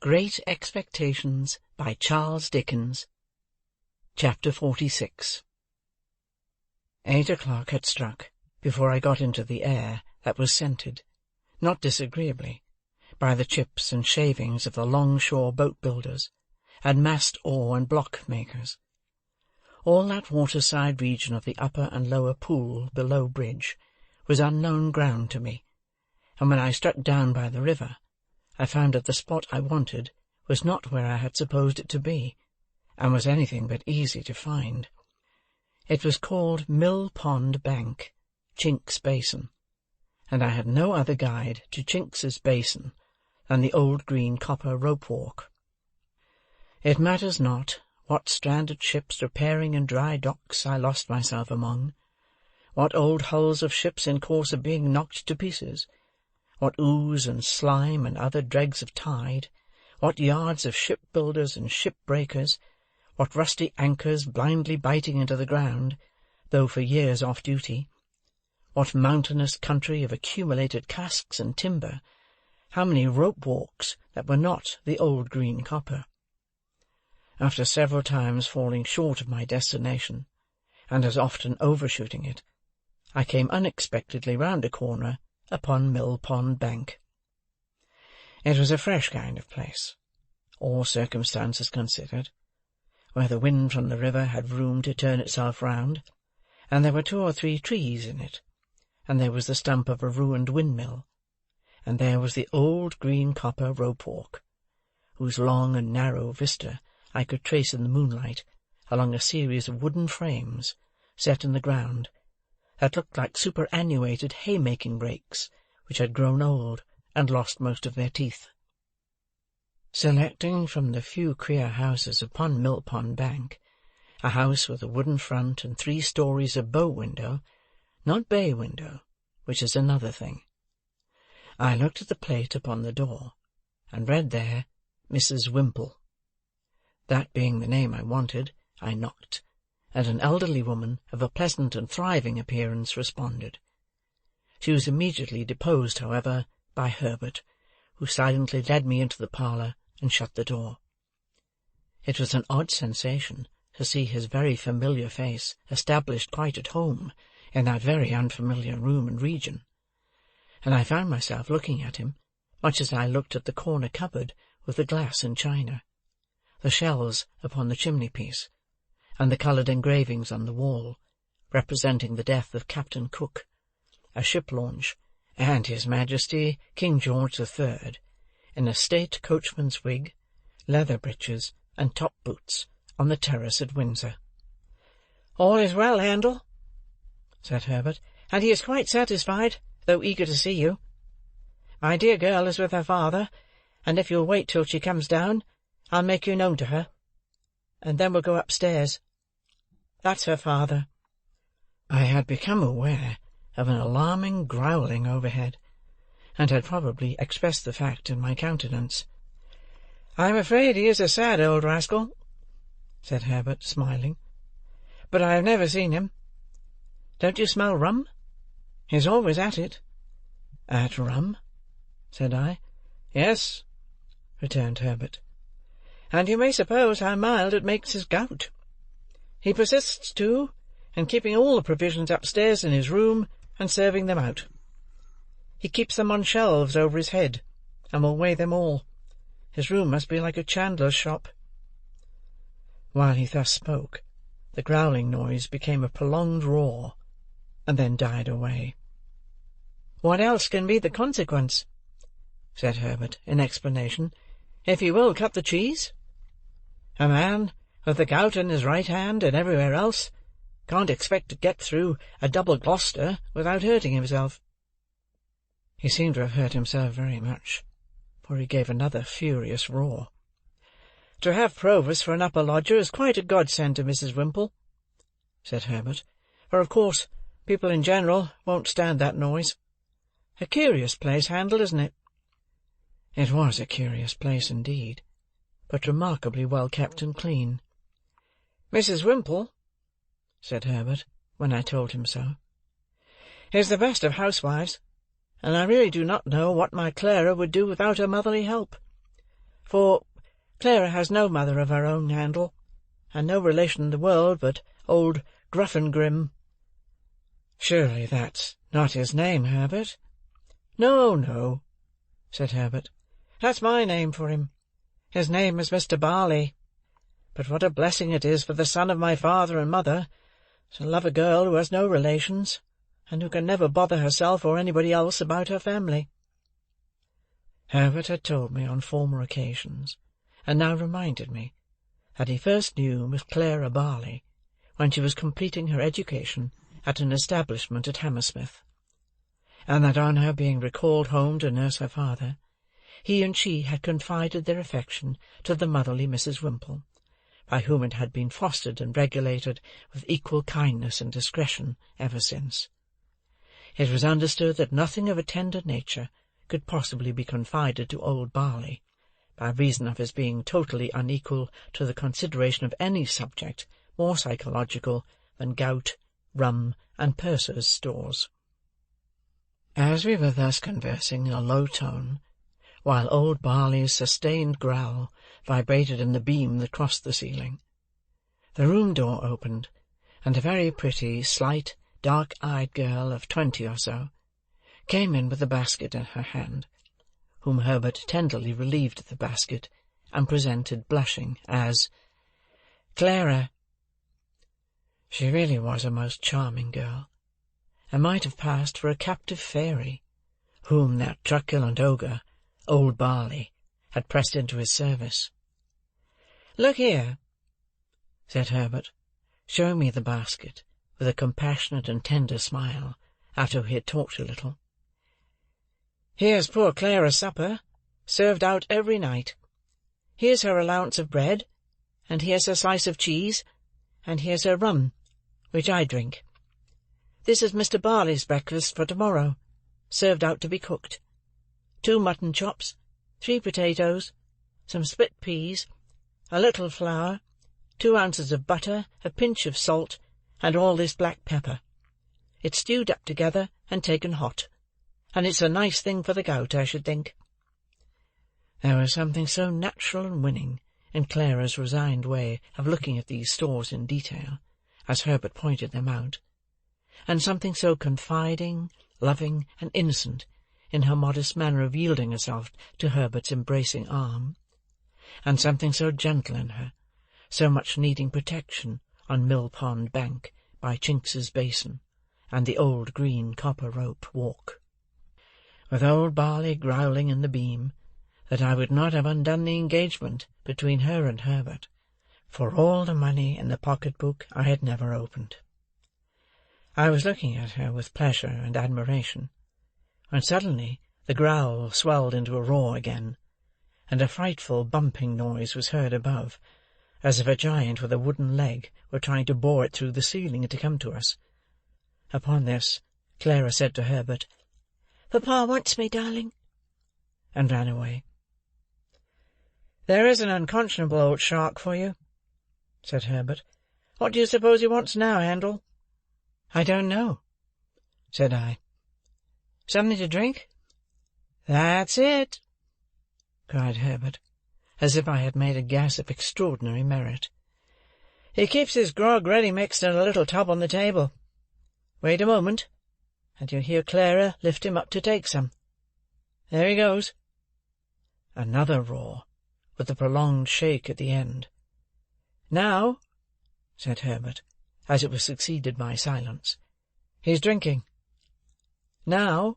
Great Expectations by Charles Dickens. Chapter 46. 8 o'clock had struck before I got into the air that was scented, not disagreeably, by the chips and shavings of the long-shore boat-builders, and mast-oar and block-makers. All that waterside region of the upper and lower Pool below Bridge was unknown ground to me, and when I struck down by the river, I found that the spot I wanted was not where I had supposed it to be, and was anything but easy to find. It was called Mill Pond Bank, Chinks's Basin, and I had no other guide to Chinks's Basin than the old green copper rope-walk. It matters not what stranded ships repairing in dry docks I lost myself among, what old hulls of ships in course of being knocked to pieces, what ooze and slime and other dregs of tide, what yards of shipbuilders and shipbreakers, what rusty anchors blindly biting into the ground, though for years off duty, what mountainous country of accumulated casks and timber, how many rope-walks that were not the old green copper. After several times falling short of my destination, and as often overshooting it, I came unexpectedly round a corner upon Mill Pond Bank. It was a fresh kind of place, all circumstances considered, where the wind from the river had room to turn itself round, and there were 2 or 3 trees in it, and there was the stump of a ruined windmill, and there was the old green copper rope-walk, whose long and narrow vista I could trace in the moonlight along a series of wooden frames set in the ground, that looked like superannuated haymaking rakes, which had grown old and lost most of their teeth. Selecting from the few queer houses upon Mill Pond Bank a house with a wooden front and 3 stories of bow-window, not bay-window, which is another thing, I looked at the plate upon the door, and read there, Mrs. Whimple. That being the name I wanted, I knocked, and an elderly woman of a pleasant and thriving appearance responded. She was immediately deposed, however, by Herbert, who silently led me into the parlour and shut the door. It was an odd sensation to see his very familiar face established quite at home in that very unfamiliar room and region, and I found myself looking at him much as I looked at the corner cupboard with the glass and china, the shells upon the chimney-piece, and the coloured engravings on the wall, representing the death of Captain Cook, a ship-launch, and His Majesty King George III, in a state coachman's wig, leather breeches, and top-boots, on the terrace at Windsor. "All is well, Handel," said Herbert, "and he is quite satisfied, though eager to see you. My dear girl is with her father, and if you'll wait till she comes down, I'll make you known to her, and then we'll go upstairs. That's her father." I had become aware of an alarming growling overhead, and had probably expressed the fact in my countenance. "I'm afraid he is a sad old rascal," said Herbert, smiling, "but I have never seen him. Don't you smell rum? He's always at it." "At rum?" said I. "Yes," returned Herbert, "and you may suppose how mild it makes his gout. He persists, too, in keeping all the provisions upstairs in his room, and serving them out. He keeps them on shelves over his head, and will weigh them all. His room must be like a chandler's shop." While he thus spoke, the growling noise became a prolonged roar, and then died away. "What else can be the consequence?" said Herbert, in explanation, "if he will cut the cheese? A man, with the gout in his right hand and everywhere else, can't expect to get through a double Gloucester without hurting himself." He seemed to have hurt himself very much, for he gave another furious roar. "To have Provis for an upper lodger is quite a godsend to Mrs. Whimple," said Herbert, "for of course people in general won't stand that noise. A curious place, Handel, isn't it?" It was a curious place indeed, but remarkably well kept and clean. "Mrs. Whimple," said Herbert, when I told him so, "is the best of housewives, and I really do not know what my Clara would do without her motherly help. For Clara has no mother of her own, Handel, and no relation in the world but old Gruffingrim." "Surely that's not his name, Herbert?" "No, no," said Herbert. "That's my name for him. His name is Mr. Barley. But what a blessing it is for the son of my father and mother to love a girl who has no relations, and who can never bother herself or anybody else about her family." Herbert had told me on former occasions, and now reminded me, that he first knew Miss Clara Barley when she was completing her education at an establishment at Hammersmith, and that on her being recalled home to nurse her father, he and she had confided their affection to the motherly Mrs. Whimple, by whom it had been fostered and regulated with equal kindness and discretion ever since. It was understood that nothing of a tender nature could possibly be confided to old Barley, by reason of his being totally unequal to the consideration of any subject more psychological than gout, rum, and purser's stores. As we were thus conversing in a low tone, while old Barley's sustained growl vibrated in the beam that crossed the ceiling, the room door opened, and a very pretty, slight, dark-eyed girl of 20 or so came in with a basket in her hand, whom Herbert tenderly relieved of the basket, and presented, blushing, as Clara. She really was a most charming girl, and might have passed for a captive fairy, whom that truculent ogre, old Barley, had pressed into his service. "Look here," said Herbert, showing me the basket, with a compassionate and tender smile, after he had talked a little. "Here's poor Clara's supper, served out every night. Here's her allowance of bread, and here's her slice of cheese, and here's her rum, which I drink. This is Mr. Barley's breakfast for to-morrow, served out to be cooked. 2 mutton chops, 3 potatoes, some split peas, a little flour, 2 ounces of butter, a pinch of salt, and all this black pepper. It's stewed up together and taken hot, and it's a nice thing for the gout, I should think." There was something so natural and winning in Clara's resigned way of looking at these stores in detail, as Herbert pointed them out, and something so confiding, loving, and innocent in her modest manner of yielding herself to Herbert's embracing arm, and something so gentle in her, so much needing protection on Mill Pond Bank by Chinks's Basin, and the old green copper rope walk, with old Barley growling in the beam, that I would not have undone the engagement between her and Herbert, for all the money in the pocket-book I had never opened. I was looking at her with pleasure and admiration, when suddenly the growl swelled into a roar again, and a frightful bumping noise was heard above, as if a giant with a wooden leg were trying to bore it through the ceiling to come to us. Upon this, Clara said to Herbert, "Papa wants me, darling," and ran away. "There is an unconscionable old shark for you," said Herbert. "What do you suppose he wants now, Handel?" "I don't know," said I. "Something to drink?" "That's it," cried Herbert, as if I had made a guess of extraordinary merit. "He keeps his grog ready mixed in a little tub on the table. Wait a moment, and you'll hear Clara lift him up to take some. There he goes." Another roar, with a prolonged shake at the end. "Now," said Herbert, as it was succeeded by silence, "he's drinking." "Now,"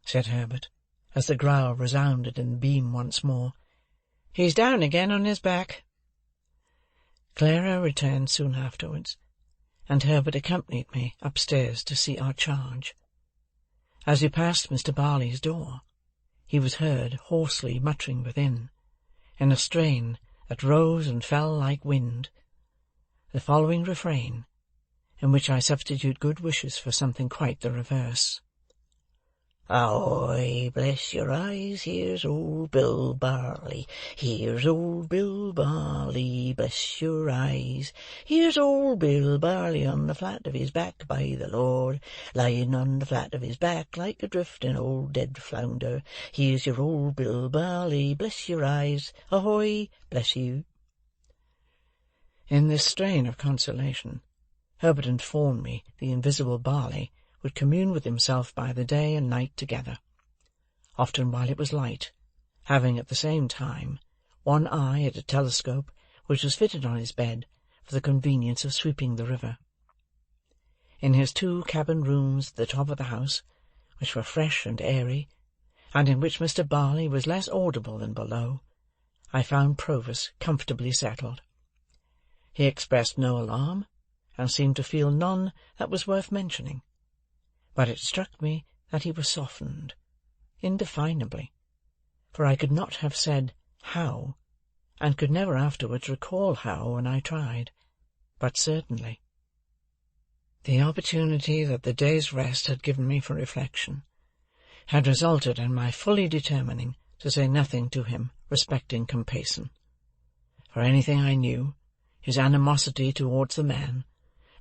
said Herbert, as the growl resounded in the beam once more, "he's down again on his back." Clara returned soon afterwards, and Herbert accompanied me upstairs to see our charge. As we passed Mr. Barley's door, he was heard hoarsely muttering within, in a strain that rose and fell like wind, the following refrain, in which I substitute good wishes for something quite the reverse. Ahoy, bless your eyes, here's old Bill Barley. Here's old Bill Barley, bless your eyes. Here's old Bill Barley on the flat of his back, by the Lord, lying on the flat of his back like a drifting old dead flounder. Here's your old Bill Barley, bless your eyes. Ahoy, bless you. In this strain of consolation, Herbert informed me the invisible Barley would commune with himself by the day and night together, often while it was light, having at the same time one eye at a telescope which was fitted on his bed for the convenience of sweeping the river. In his 2 cabin rooms at the top of the house, which were fresh and airy, and in which Mr. Barley was less audible than below, I found Provis comfortably settled. He expressed no alarm, and seemed to feel none that was worth mentioning, but it struck me that he was softened, indefinably, for I could not have said how, and could never afterwards recall how when I tried, but certainly. The opportunity that the day's rest had given me for reflection had resulted in my fully determining to say nothing to him respecting Compeyson. For anything I knew, his animosity towards the man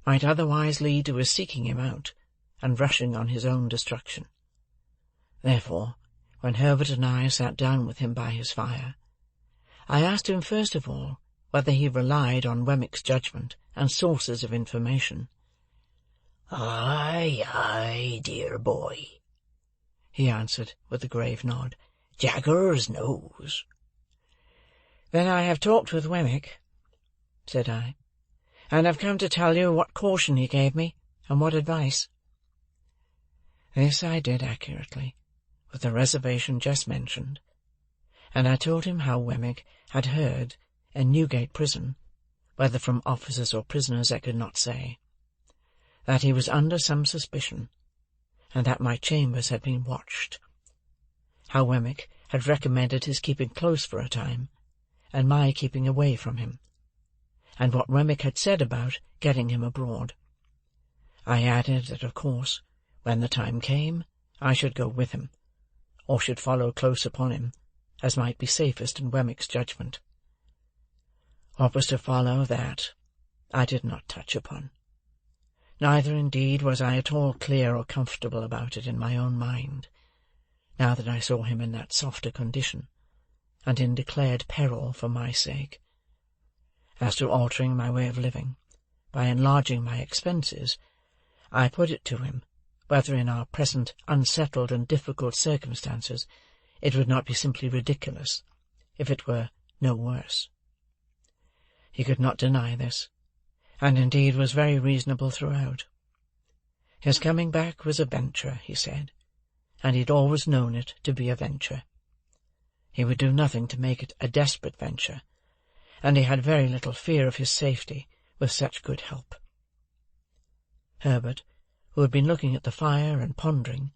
might otherwise lead to his seeking him out, and rushing on his own destruction. Therefore, when Herbert and I sat down with him by his fire, I asked him first of all whether he relied on Wemmick's judgment and sources of information. "Aye, aye, dear boy," he answered with a grave nod. "Jaggers knows." "Then I have talked with Wemmick," said I, "and have come to tell you what caution he gave me, and what advice." This I did accurately, with the reservation just mentioned, and I told him how Wemmick had heard, in Newgate Prison, whether from officers or prisoners I could not say, that he was under some suspicion, and that my chambers had been watched. How Wemmick had recommended his keeping close for a time, and my keeping away from him, and what Wemmick had said about getting him abroad. I added that, of course, when the time came, I should go with him, or should follow close upon him, as might be safest in Wemmick's judgment. What was to follow that, I did not touch upon. Neither, indeed, was I at all clear or comfortable about it in my own mind, now that I saw him in that softer condition, and in declared peril for my sake. As to altering my way of living, by enlarging my expenses, I put it to him, whether in our present unsettled and difficult circumstances it would not be simply ridiculous, if it were no worse. He could not deny this, and indeed was very reasonable throughout. His coming back was a venture, he said, and he had always known it to be a venture. He would do nothing to make it a desperate venture, and he had very little fear of his safety with such good help. Herbert, who had been looking at the fire and pondering,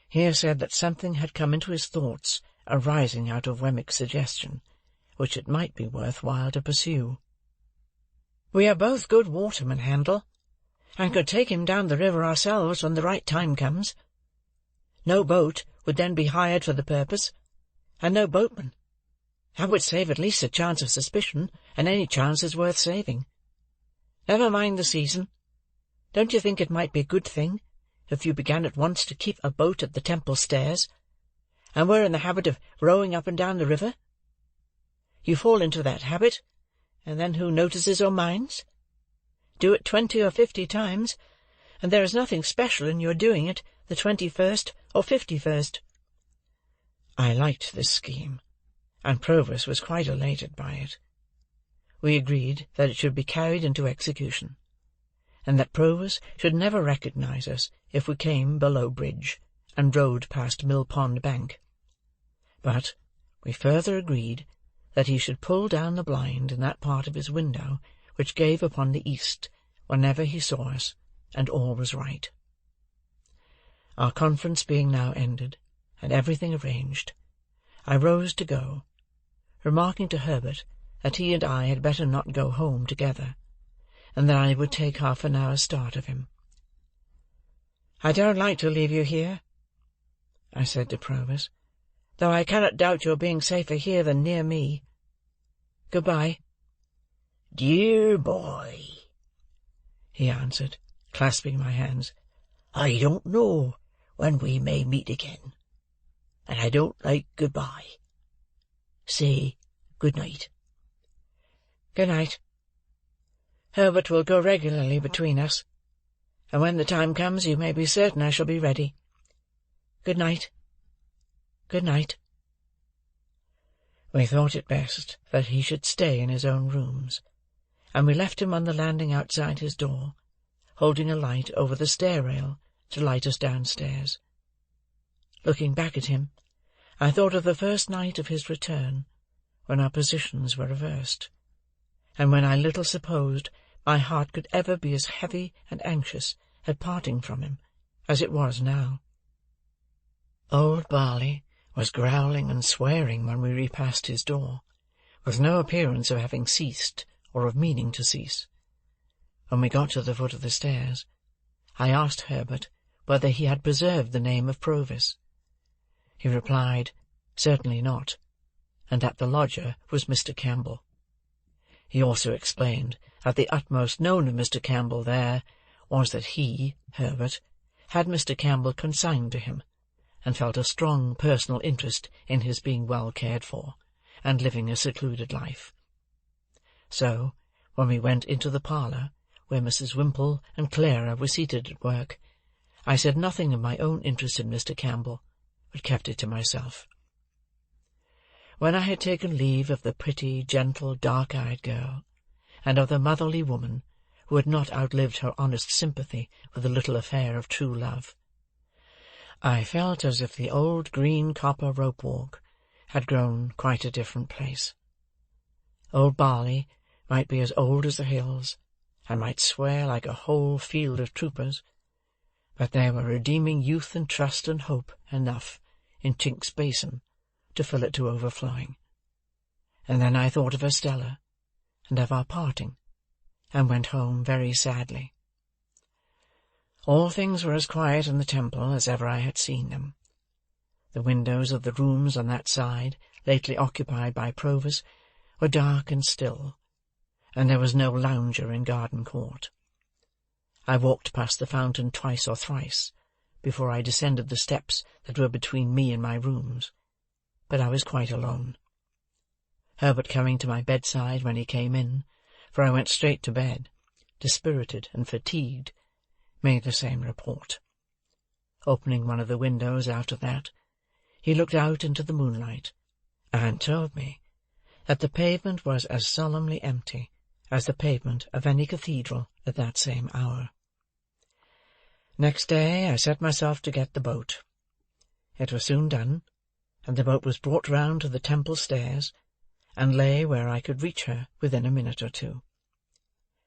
here said that something had come into his thoughts arising out of Wemmick's suggestion, which it might be worth while to pursue. "We are both good watermen, Handel, and could take him down the river ourselves when the right time comes. No boat would then be hired for the purpose, and no boatman. That would save at least a chance of suspicion, and any chance is worth saving. Never mind the season. Don't you think it might be a good thing if you began at once to keep a boat at the Temple stairs, and were in the habit of rowing up and down the river? You fall into that habit, and then who notices or minds? Do it 20 or 50 times, and there is nothing special in your doing it the 21st or 51st. I liked this scheme, and Provis was quite elated by it. We agreed that it should be carried into execution, and that Provis should never recognize us if we came below bridge, and rowed past Mill Pond Bank. But we further agreed that he should pull down the blind in that part of his window which gave upon the east whenever he saw us, and all was right. Our conference being now ended, and everything arranged, I rose to go, remarking to Herbert that he and I had better not go home together, and that I would take half an hour's start of him. "I don't like to leave you here," I said to Provis, "though I cannot doubt your being safer here than near me. Good-bye." "Dear boy," he answered, clasping my hands, "I don't know when we may meet again, and I don't like good-bye. Say good-night." "Good night. Herbert will go regularly between us, and when the time comes you may be certain I shall be ready. Good night. Good night." We thought it best that he should stay in his own rooms, and we left him on the landing outside his door, holding a light over the stair-rail to light us downstairs. Looking back at him, I thought of the first night of his return, when our positions were reversed, and when I little supposed my heart could ever be as heavy and anxious at parting from him as it was now. Old Barley was growling and swearing when we repassed his door, with no appearance of having ceased or of meaning to cease. When we got to the foot of the stairs, I asked Herbert whether he had preserved the name of Provis. He replied, certainly not, and that the lodger was Mr. Campbell. He also explained that the utmost known of Mr. Campbell there was that he, Herbert, had Mr. Campbell consigned to him, and felt a strong personal interest in his being well cared for, and living a secluded life. So, when we went into the parlour, where Mrs. Whimple and Clara were seated at work, I said nothing of my own interest in Mr. Campbell, but kept it to myself. When I had taken leave of the pretty, gentle, dark-eyed girl, and of the motherly woman who had not outlived her honest sympathy with the little affair of true love, I felt as if the old green copper rope-walk had grown quite a different place. Old Barley might be as old as the hills, and might swear like a whole field of troopers, but there were redeeming youth and trust and hope enough in Chink's basin to fill it to overflowing. And then I thought of Estella, and of our parting, and went home very sadly. All things were as quiet in the Temple as ever I had seen them. The windows of the rooms on that side, lately occupied by Provis, were dark and still, and there was no lounger in Garden Court. I walked past the fountain twice or thrice before I descended the steps that were between me and my rooms, but I was quite alone. Herbert coming to my bedside when he came in, for I went straight to bed, dispirited and fatigued, made the same report. Opening one of the windows after that, he looked out into the moonlight, and told me that the pavement was as solemnly empty as the pavement of any cathedral at that same hour. Next day I set myself to get the boat. It was soon done, and the boat was brought round to the Temple stairs, and lay where I could reach her within a minute or two.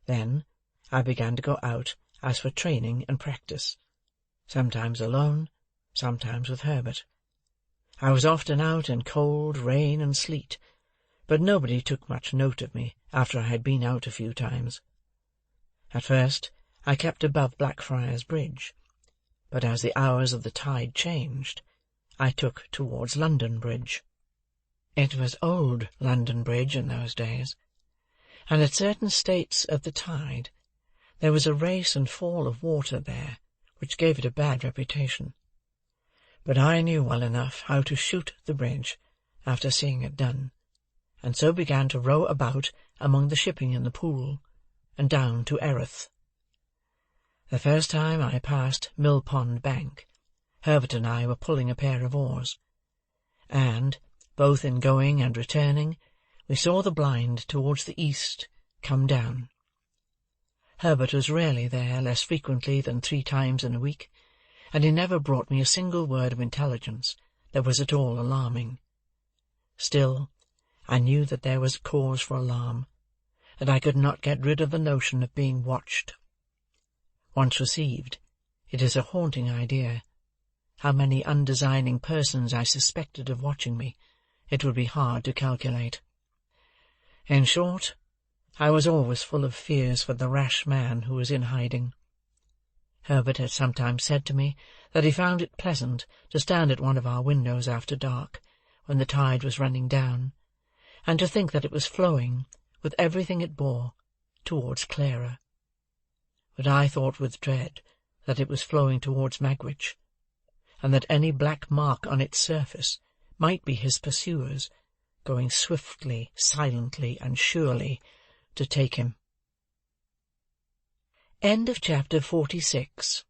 Then I began to go out as for training and practice, sometimes alone, sometimes with Herbert. I was often out in cold, rain, and sleet, but nobody took much note of me after I had been out a few times. At first I kept above Blackfriars Bridge, but as the hours of the tide changed, I took towards London Bridge. It was old London Bridge in those days, and at certain states of the tide there was a race and fall of water there which gave it a bad reputation. But I knew well enough how to shoot the bridge after seeing it done, and so began to row about among the shipping in the Pool, and down to Erith. The first time I passed Mill Pond Bank, Herbert and I were pulling a pair of oars, and, both in going and returning, we saw the blind towards the east come down. Herbert was rarely there less frequently than 3 times in a week, and he never brought me a single word of intelligence that was at all alarming. Still, I knew that there was cause for alarm, and I could not get rid of the notion of being watched. Once received, it is a haunting idea. How many undesigning persons I suspected of watching me, it would be hard to calculate. In short, I was always full of fears for the rash man who was in hiding. Herbert had sometimes said to me that he found it pleasant to stand at one of our windows after dark, when the tide was running down, and to think that it was flowing, with everything it bore, towards Clara. But I thought with dread that it was flowing towards Magwitch, and that any black mark on its surface might be his pursuers, going swiftly, silently, and surely, to take him. Chapter 46.